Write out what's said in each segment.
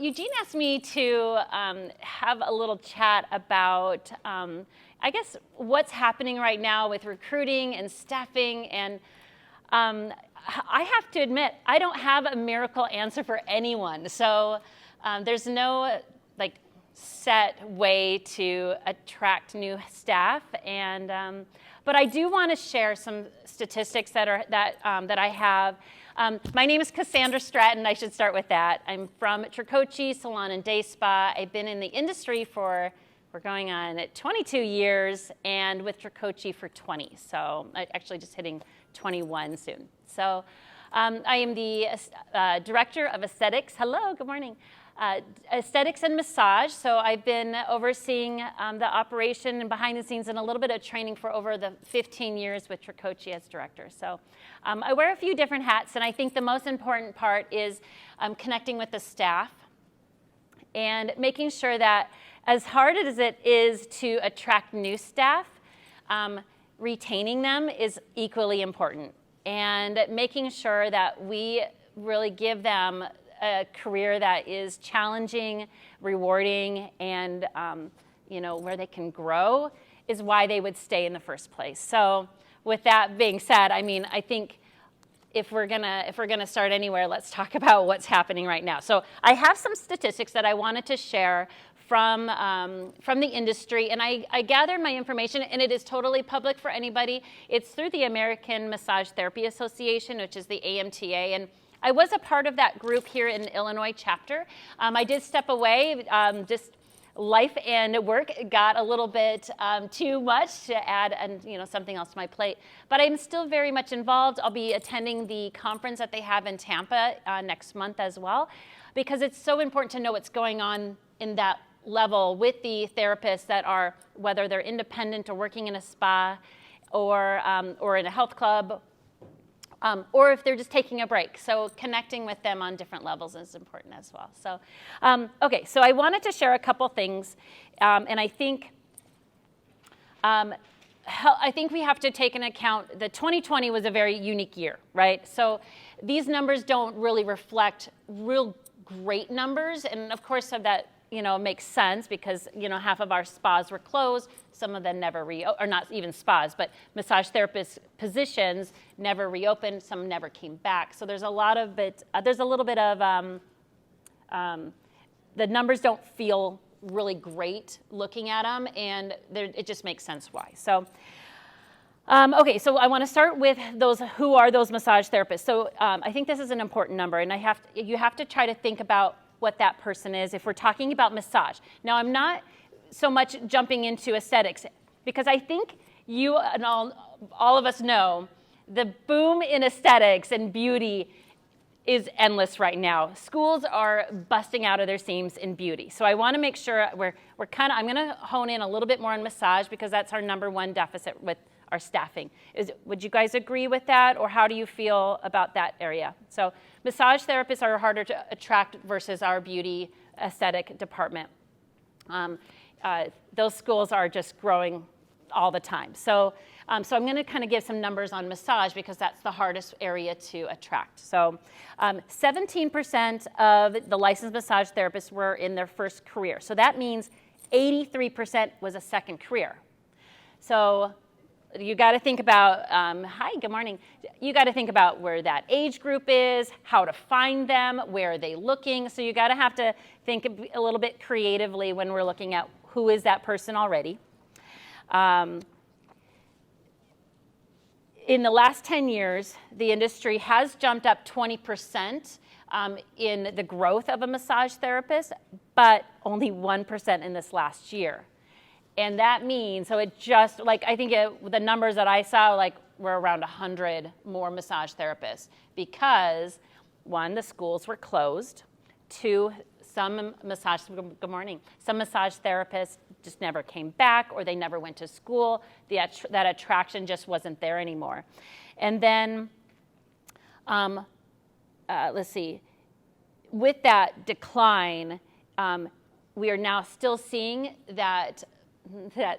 Eugene asked me to have a little chat about, I guess, what's happening right now with recruiting and staffing. And I have to admit, I don't have a miracle answer for anyone. So there's no set way to attract new staff. And but I do want to share some statistics that I have. My name is Cassandra Stratton. I should start with that. I'm from Tricoci Salon and Day Spa. I've been in the industry for, we're going on 22 years, and with Tricoci for 20. So actually just hitting 21 soon. So I am the director of aesthetics. Hello, good morning. Aesthetics and massage. So I've been overseeing the operation and behind the scenes and a little bit of training for over the 15 years with Tricoci as director. So I wear a few different hats, and I think the most important part is connecting with the staff and making sure that as hard as it is to attract new staff, retaining them is equally important, and making sure that we really give them a career that is challenging, rewarding, and where they can grow is why they would stay in the first place. So with that being said, I mean, I think if we're gonna start anywhere, let's talk about what's happening right now. So I have some statistics that I wanted to share from the industry, and I gathered my information, and it is totally public for anybody. It's through the American Massage Therapy Association, which is the AMTA, and I was a part of that group here in the Illinois chapter. I did step away, just life and work got a little bit too much to add something else to my plate. But I'm still very much involved. I'll be attending the conference that they have in Tampa next month as well, because it's so important to know what's going on in that level with the therapists that are, whether they're independent or working in a spa or in a health club, or if they're just taking a break. So connecting with them on different levels is important as well. So, okay, so I wanted to share a couple things, and I think we have to take into account that 2020 was a very unique year, right? So these numbers don't really reflect real great numbers, and of course that makes sense because half of our spas were closed. Some of them never or not even spas, but massage therapist positions never reopened. Some never came back. So there's a lot of it. There's a little bit of the numbers don't feel really great looking at them, and it just makes sense why. So. Okay, so I want to start with who are those massage therapists. So I think this is an important number, and you have to try to think about what that person is if we're talking about massage. Now, I'm not so much jumping into aesthetics because I think you and all of us know the boom in aesthetics and beauty is endless right now. Schools are busting out of their seams in beauty. So I want to make sure I'm going to hone in a little bit more on massage because that's our number one deficit with our staffing. Would you guys agree with that, or how do you feel about that area? So massage therapists are harder to attract versus our beauty aesthetic department. Those schools are just growing all the time. So I'm going to kind of give some numbers on massage because that's the hardest area to attract. So 17% of the licensed massage therapists were in their first career. So that means 83% was a second career. So you got to think about, hi, good morning. You got to think about where that age group is, how to find them, where are they looking. So you got to have to think a little bit creatively when we're looking at who is that person already. In the last 10 years, the industry has jumped up 20% in the growth of a massage therapist, but only 1% in this last year. And that means, so it just, I think the numbers that I saw, were around 100 more massage therapists because, one, the schools were closed. Two, some massage therapists just never came back, or they never went to school. That attraction just wasn't there anymore. And then, let's see, with that decline, we are now still seeing that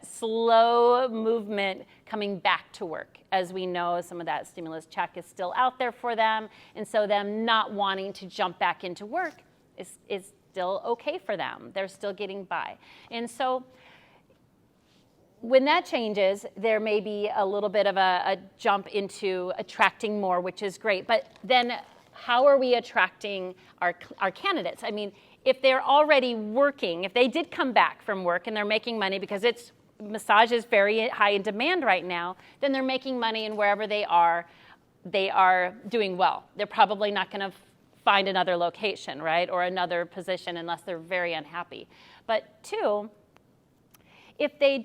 slow movement coming back to work. As we know, some of that stimulus check is still out there for them, and so them not wanting to jump back into work is still okay for them. They're still getting by. And so when that changes, there may be a little bit of a jump into attracting more, which is great. But then how are we attracting our candidates? I mean, if they're already working, if they did come back from work and they're making money because massage is very high in demand right now, then they're making money, and wherever they are doing well. They're probably not going to find another location, right, or another position unless they're very unhappy. But two, if they're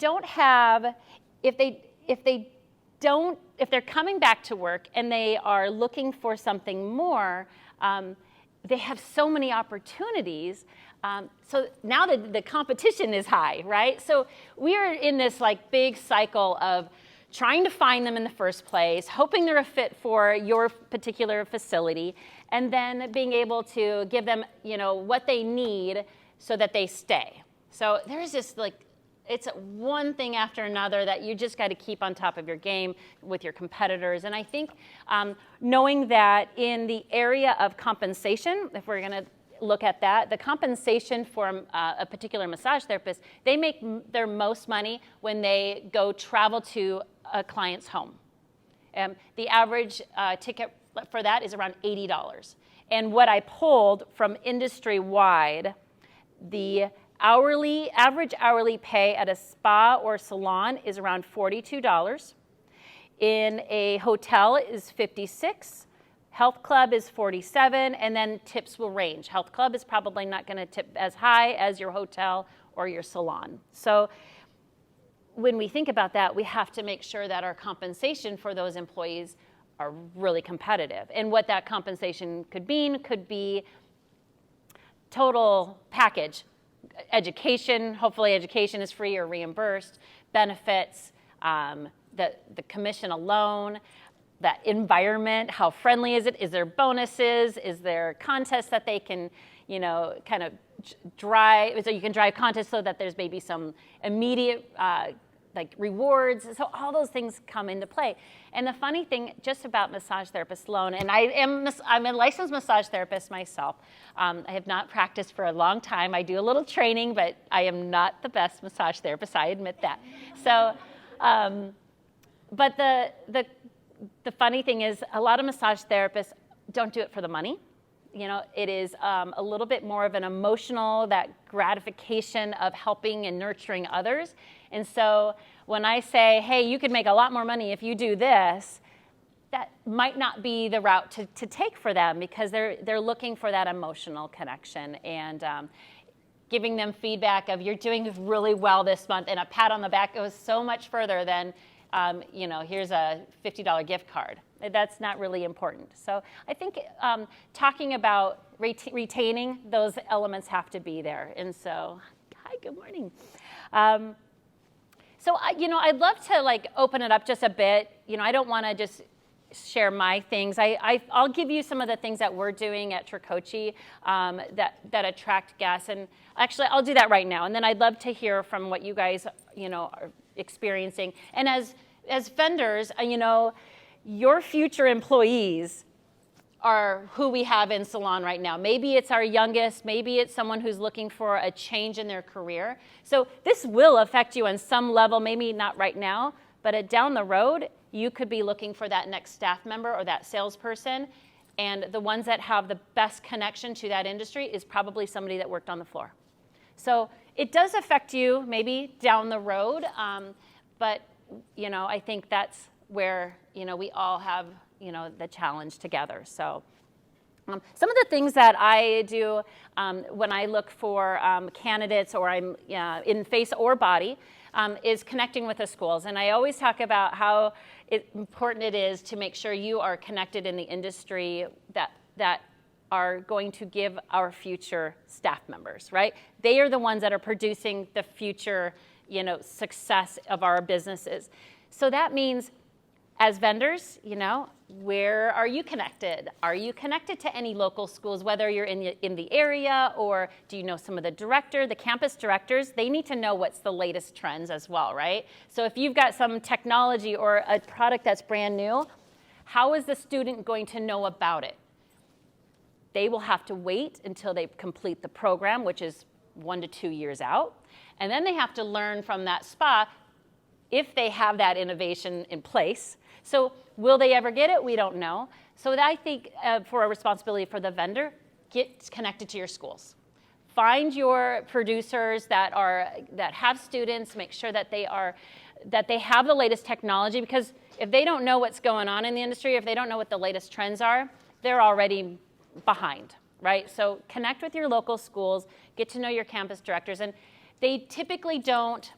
coming back to work and they are looking for something more, they have so many opportunities. So now the competition is high, right? So we are in this like big cycle of trying to find them in the first place, hoping they're a fit for your particular facility, and then being able to give them, what they need so that they stay. So there's just like, it's one thing after another that you just got to keep on top of your game with your competitors. And I think knowing that in the area of compensation, if we're going to look at that, the compensation for a particular massage therapist, they make their most money when they go travel to a client's home. The average ticket for that is around $80. And what I pulled from industry-wide, the average hourly pay at a spa or salon is around $42. In a hotel is $56. Health club is $47, and then tips will range. Health club is probably not going to tip as high as your hotel or your salon. So when we think about that, we have to make sure that our compensation for those employees are really competitive. And what that compensation could mean could be total package. Education, hopefully education is free or reimbursed, benefits, the commission alone, that environment, how friendly is it? Is there bonuses? Is there contests that they can, kind of drive? So you can drive contests so that there's maybe some immediate like rewards. So all those things come into play. And the funny thing just about massage therapists alone, and I'm a licensed massage therapist myself. I have not practiced for a long time. I do a little training, but I am not the best massage therapist. I admit that. So, but the funny thing is a lot of massage therapists don't do it for the money. It is a little bit more of an emotional, that gratification of helping and nurturing others. And so when I say, hey, you could make a lot more money if you do this, that might not be the route to take for them, because they're looking for that emotional connection, and giving them feedback of, you're doing really well this month, and a pat on the back goes so much further than here's a $50 gift card. That's not really important. So I think talking about retaining those elements have to be there. And so, hi, good morning. So I'd love to open it up just a bit. I don't want to just share my things. I'll give you some of the things that we're doing at Tricoci that attract guests. And actually, I'll do that right now. And then I'd love to hear from what you guys are experiencing. And as vendors, your future employees are who we have in salon right now. Maybe it's our youngest, maybe it's someone who's looking for a change in their career. So this will affect you on some level, maybe not right now, but down the road, you could be looking for that next staff member or that salesperson. And the ones that have the best connection to that industry is probably somebody that worked on the floor. So it does affect you maybe down the road, but I think that's where we all have the challenge together. So some of the things that I do when I look for candidates, or I'm in face or body, is connecting with the schools. And I always talk about how important it is to make sure you are connected in the industry that are going to give our future staff members, right? They are the ones that are producing the future success of our businesses. So that means, as vendors, where are you connected? Are you connected to any local schools, whether you're in the area, or do you know some of the campus directors? They need to know what's the latest trends as well, right? So if you've got some technology or a product that's brand new, how is the student going to know about it? they will have to wait until they complete the program, which is 1 to 2 years out. And then they have to learn from that spa if they have that innovation in place. So will they ever get it? We don't know. So I think for a responsibility for the vendor, get connected to your schools. Find your producers that have students, make sure that they have the latest technology, because if they don't know what's going on in the industry, if they don't know what the latest trends are, they're already behind, right? So connect with your local schools, get to know your campus directors, and they typically don't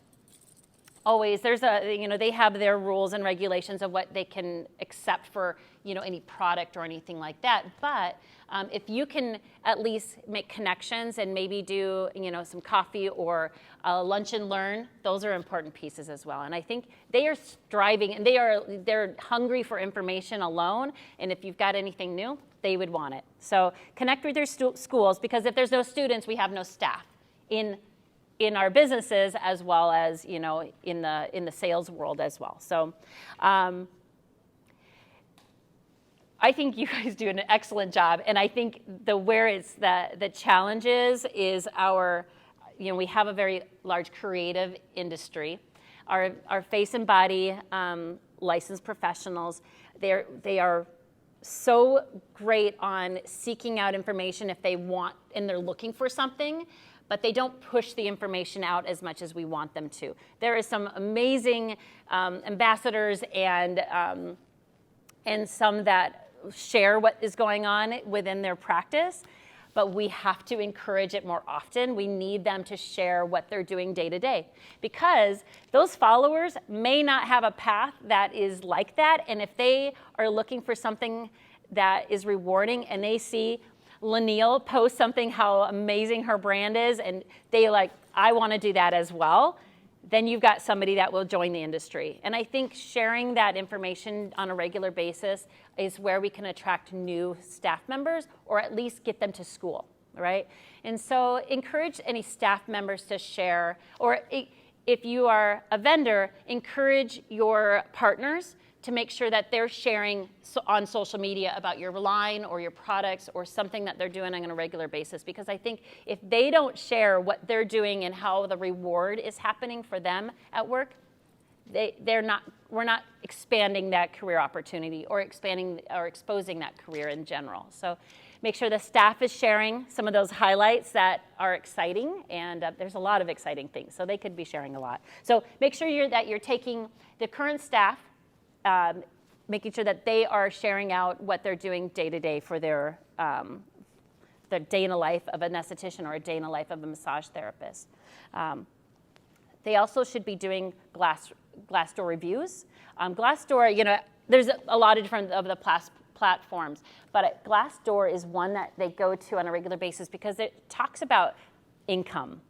always, they have their rules and regulations of what they can accept for, any product or anything like that. But if you can at least make connections and maybe do, some coffee or lunch and learn, those are important pieces as well. And I think they are striving, and they're hungry for information alone. And if you've got anything new, they would want it. So connect with your schools, because if there's no students, we have no staff in our businesses, as well as in the sales world as well. So I think you guys do an excellent job, and I think the challenge is our, we have a very large creative industry. Our face and body licensed professionals, they are so great on seeking out information if they want and they're looking for something, but they don't push the information out as much as we want them to. There is some amazing ambassadors and some that share what is going on within their practice, but we have to encourage it more often. We need them to share what they're doing day to day, because those followers may not have a path that is like that, and if they are looking for something that is rewarding and they see Lanille post something how amazing her brand is, and they I want to do that as well, then you've got somebody that will join the industry. And I think sharing that information on a regular basis is where we can attract new staff members, or at least get them to school, right? And so encourage any staff members to share, or if you are a vendor, encourage your partners to make sure that they're sharing on social media about your line or your products or something that they're doing on a regular basis. Because I think if they don't share what they're doing and how the reward is happening for them at work, we're not expanding that career opportunity or exposing that career in general. So make sure the staff is sharing some of those highlights that are exciting, and there's a lot of exciting things, so they could be sharing a lot. So make sure that you're taking the current staff, making sure that they are sharing out what they're doing day to day for their day in the life of an esthetician or a day in the life of a massage therapist. They also should be doing Glassdoor reviews. Glassdoor, there's a lot of different of the platforms, but Glassdoor is one that they go to on a regular basis because it talks about income.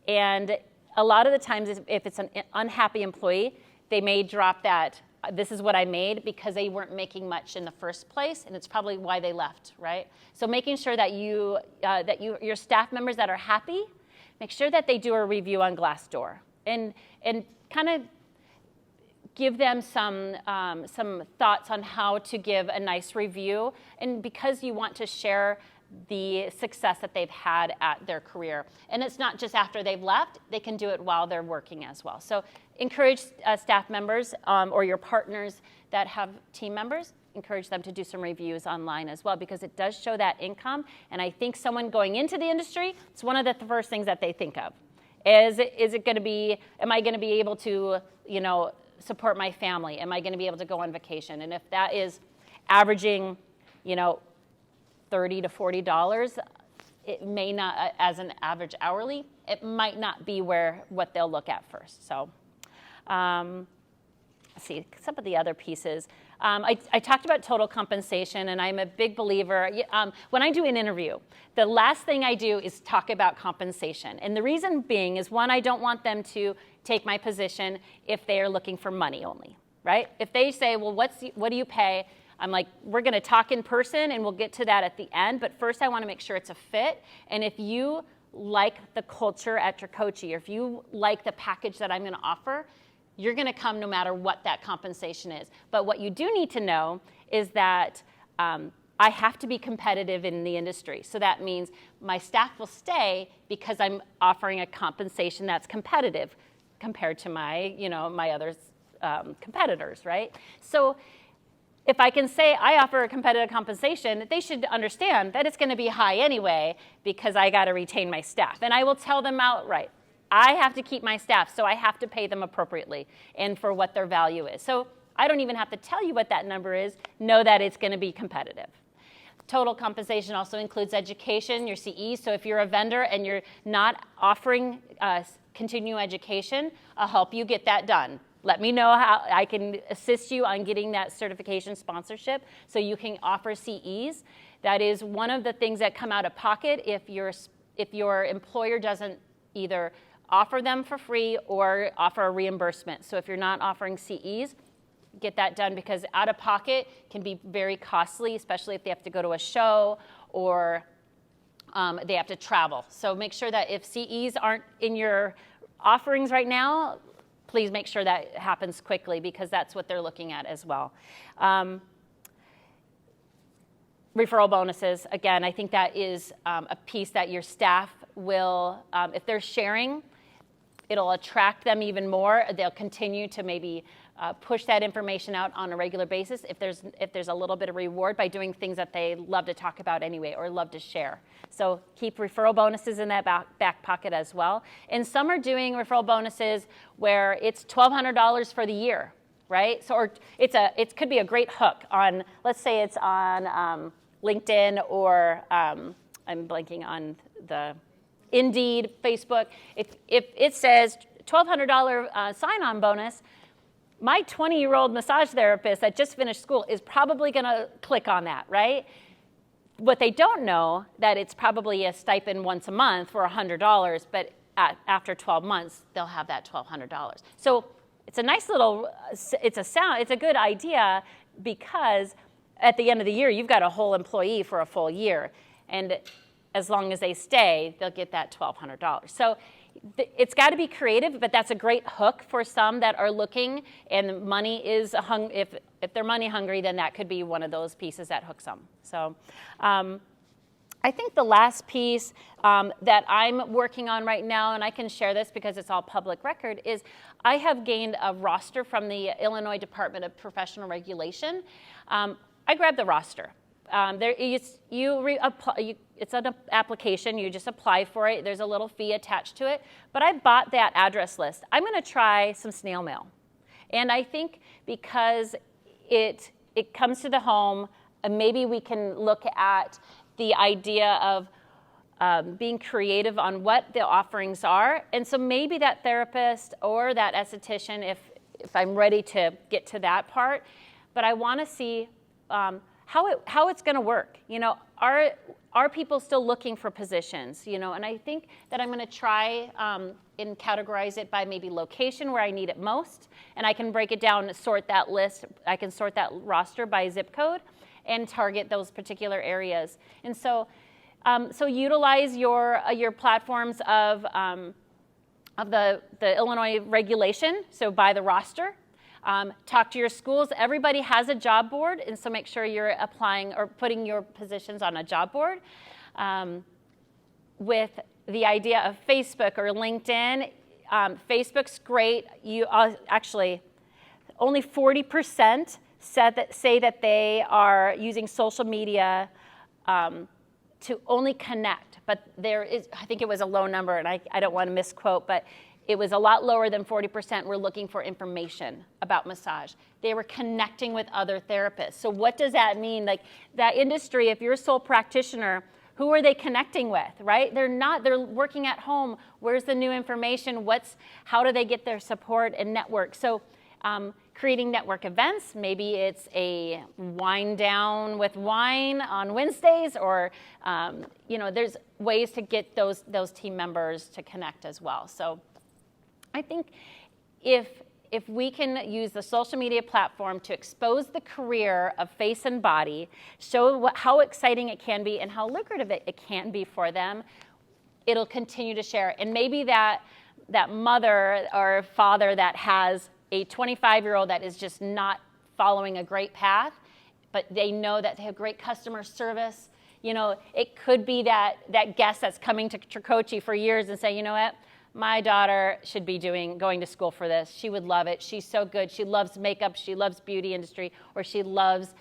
And a lot of the times, if it's an unhappy employee, they may drop that, this is what I made, because they weren't making much in the first place, and it's probably why they left, right? So making sure that your staff members that are happy, make sure that they do a review on Glassdoor, and kind of give them some thoughts on how to give a nice review, and because you want to share the success that they've had at their career. And it's not just after they've left, they can do it while they're working as well. So encourage staff members or your partners that have team members, encourage them to do some reviews online as well, because it does show that income. And I think someone going into the industry, it's one of the first things that they think of. Is it going to be, am I going to be able to, support my family? Am I going to be able to go on vacation? And if that is averaging, $30 to $40, it may not, as an average hourly, it might not be what they'll look at first. So let's see, some of the other pieces. I talked about total compensation, and I'm a big believer. When I do an interview, the last thing I do is talk about compensation. And the reason being is, one, I don't want them to take my position if they are looking for money only, right? If they say, well, what do you pay? I'm like, we're going to talk in person, and we'll get to that at the end. But first, I want to make sure it's a fit. And if you like the culture at Tricoci, or if you like the package that I'm going to offer, you're going to come no matter what that compensation is. But what you do need to know is that I have to be competitive in the industry. So that means my staff will stay because I'm offering a compensation that's competitive compared to my, my other competitors, right? So if I can say I offer a competitive compensation, they should understand that it's going to be high anyway because I got to retain my staff. And I will tell them outright, I have to keep my staff, so I have to pay them appropriately and for what their value is. So I don't even have to tell you what that number is. Know that it's going to be competitive. Total compensation also includes education, your CE. So if you're a vendor and you're not offering continuing education, I'll help you get that done. Let me know how I can assist you on getting that certification sponsorship so you can offer CEs. That is one of the things that come out of pocket if your employer doesn't either offer them for free or offer a reimbursement. So if you're not offering CEs, get that done because out of pocket can be very costly, especially if they have to go to a show or they have to travel. So make sure that if CEs aren't in your offerings right now, please make sure that happens quickly because that's what they're looking at as well. Referral bonuses, again, I think that is a piece that your staff will, if they're sharing, it'll attract them even more. They'll continue to maybe push that information out on a regular basis if there's a little bit of reward by doing things that they love to talk about anyway or love to share. So keep referral bonuses in that back pocket as well. And some are doing referral bonuses where it's $1,200 for the year, right? So or it could be a great hook on, let's say it's on LinkedIn or I'm blanking on the Indeed, Facebook. If it says $1,200 sign-on bonus, my 20-year-old massage therapist that just finished school is probably going to click on that, right? What they don't know that it's probably a stipend once a month for $100, but after 12 months, they'll have that $1,200. So it's a nice little, it's a good idea because at the end of the year, you've got a whole employee for a full year. And as long as they stay, they'll get that $1,200. So it's got to be creative, but that's a great hook for some that are looking, and money is if they're money hungry, then that could be one of those pieces that hooks them. So I think the last piece that I'm working on right now, and I can share this because it's all public record, is I have gained a roster from the Illinois Department of Professional Regulation. I grabbed the roster. It's an application, you just apply for it, there's a little fee attached to it, but I bought that address list. I'm going to try some snail mail. And I think because it comes to the home, maybe we can look at the idea of being creative on what the offerings are. And so maybe that therapist or that esthetician, if I'm ready to get to that part, but I want to see how it's going to work. Are people still looking for positions? And I think that I'm going to try and categorize it by maybe location where I need it most, and I can break it down and sort that list. I can sort that roster by zip code and target those particular areas. And so utilize your platforms of the Illinois regulation. So by the roster. Talk to your schools. Everybody has a job board, and so make sure you're applying or putting your positions on a job board. With the idea of Facebook or LinkedIn, Facebook's great. Actually, only 40% say that they are using social media to only connect. But I think it was a low number, and I don't want to misquote, but it was a lot lower than 40% were looking for information about massage. They were connecting with other therapists. So what does that mean? Like that industry, if you're a sole practitioner, who are they connecting with, right? They're working at home. Where's the new information? How do they get their support and network? So creating network events, maybe it's a wine down with wine on Wednesdays, or there's ways to get those team members to connect as well. So I think if we can use the social media platform to expose the career of face and body, show how exciting it can be and how lucrative it can be for them, it'll continue to share. And maybe that mother or father that has a 25-year-old that is just not following a great path, but they know that they have great customer service. It could be that guest that's coming to Tricoci for years and say, you know what, my daughter should be going to school for this. She would love it. She's so good. She loves makeup. She loves beauty industry, or she loves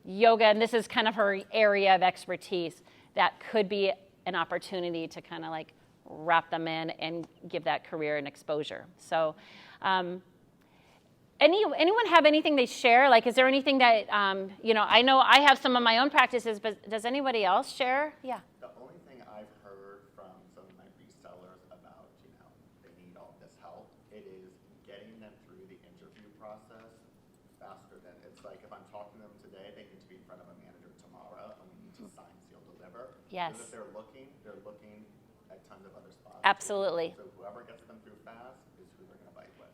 yoga, and this is kind of her area of expertise. That could be an opportunity to kind of like wrap them in and give that career an exposure. So anyone have anything they share? Like, is there anything that, I know I have some of my own practices, but does anybody else share? Yeah. The only thing I've heard from some of my resellers about, they need all this help, it is getting them through the interview process faster than, it's like if I'm talking to them today, they need to be in front of a manager tomorrow, and we need to sign, seal, deliver. Yes. Because if they're looking at tons of other spots. Absolutely. So whoever gets them through fast is who they're going to bite with.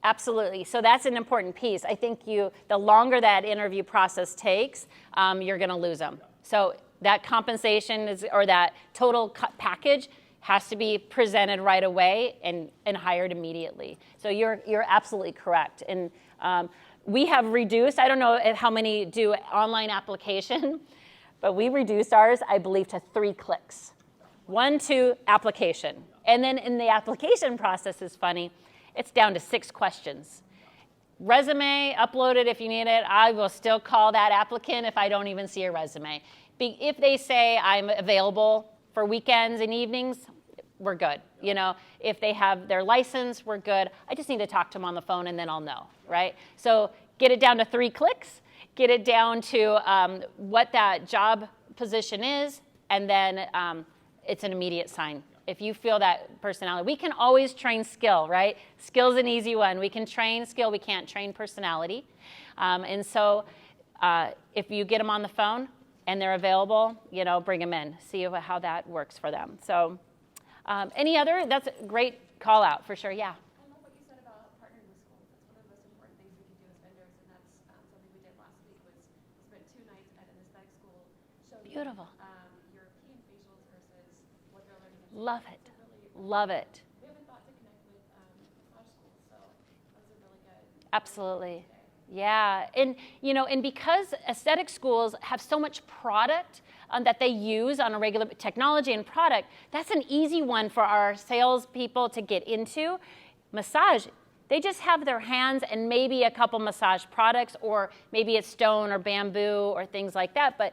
Absolutely. So that's an important piece. I think the longer that interview process takes, you're going to lose them. So that compensation or that total package has to be presented right away and hired immediately. So you're absolutely correct. And we have reduced, I don't know how many do online application, but we reduced ours, I believe, to 3 clicks. 1, 2, application. And then in the application process is funny, it's down to 6 questions. Resume, upload it if you need it. I will still call that applicant if I don't even see a resume. If they say I'm available for weekends and evenings, we're good. If they have their license, we're good. I just need to talk to them on the phone and then I'll know, right? So get it down to 3 clicks, get it down to what that job position is, and then it's an immediate sign. If you feel that personality, we can always train skill, right? Skill's an easy one. We can train skill, we can't train personality. And so if you get them on the phone and they're available, bring them in, see how that works for them. So any other, that's a great call out for sure, yeah. I love what you said about partnering with schools. That's one of the most important things we can do as vendors, and that's something we did last week was spent 2 nights at an aesthetic school showing Beautiful. European facials versus what they're learning in Love school. it. Really, Love it. we haven't thought to connect with massage schools, so that was a really good. Absolutely. Yeah, and because aesthetic schools have so much product that they use on a regular technology and product, that's an easy one for our salespeople to get into. Massage, they just have their hands and maybe a couple massage products, or maybe it's stone or bamboo or things like that. But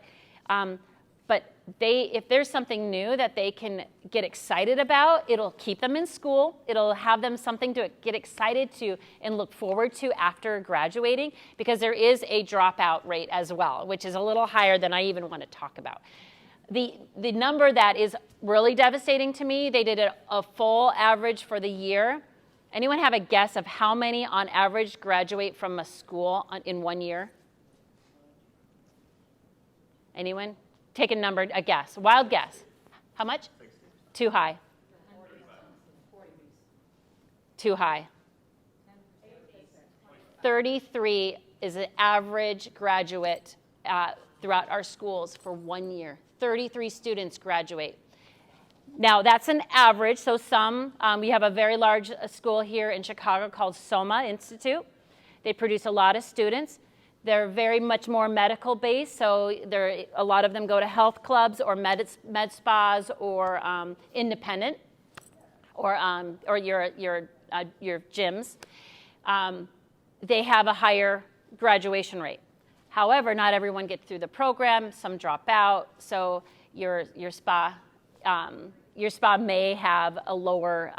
if there's something new that they can get excited about, it'll keep them in school. It'll have them something to get excited to and look forward to after graduating, because there is a dropout rate as well, which is a little higher than I even want to talk about. The number that is really devastating to me, they did a full average for the year. Anyone have a guess of how many on average graduate from a school in 1 year? Anyone? Take a number, a guess, wild guess. How much? 60. Too high. 45. Too high. 33 is the average graduate throughout our schools for 1 year. 33 students graduate. Now that's an average, so we have a very large school here in Chicago called Soma Institute. They produce a lot of students. They're very much more medical based, so a lot of them go to health clubs or med spas or independent or your gyms. They have a higher graduation rate. However, not everyone gets through the program. Some drop out. So your spa may have a lower,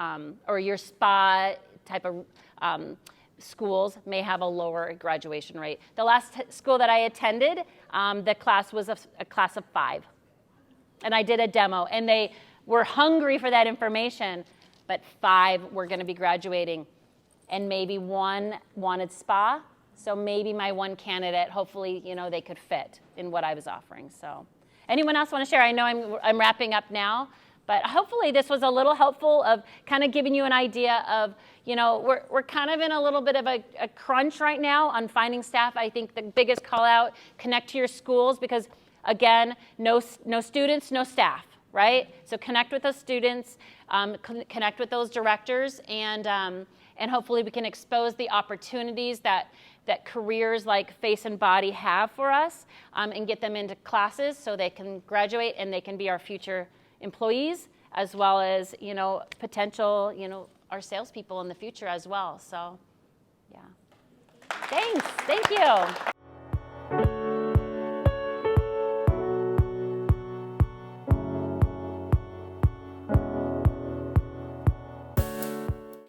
or your spa type of schools may have a lower graduation rate. The last school that I attended, the class was a class of 5. And I did a demo, and they were hungry for that information, but 5 were going to be graduating, and maybe 1 wanted spa. So maybe my 1 candidate, hopefully, they could fit in what I was offering. So anyone else want to share? I know I'm wrapping up now, but hopefully this was a little helpful of kind of giving you an idea of, we're kind of in a little bit of a crunch right now on finding staff. I think the biggest call out, connect to your schools, because again, no students, no staff, right? So connect with those students, connect with those directors, and hopefully we can expose the opportunities that that careers like Face and Body have for us, and get them into classes so they can graduate and they can be our future employees, as well as, you know, potential, you know, our salespeople in the future as well. So, yeah. Thanks. Thank you.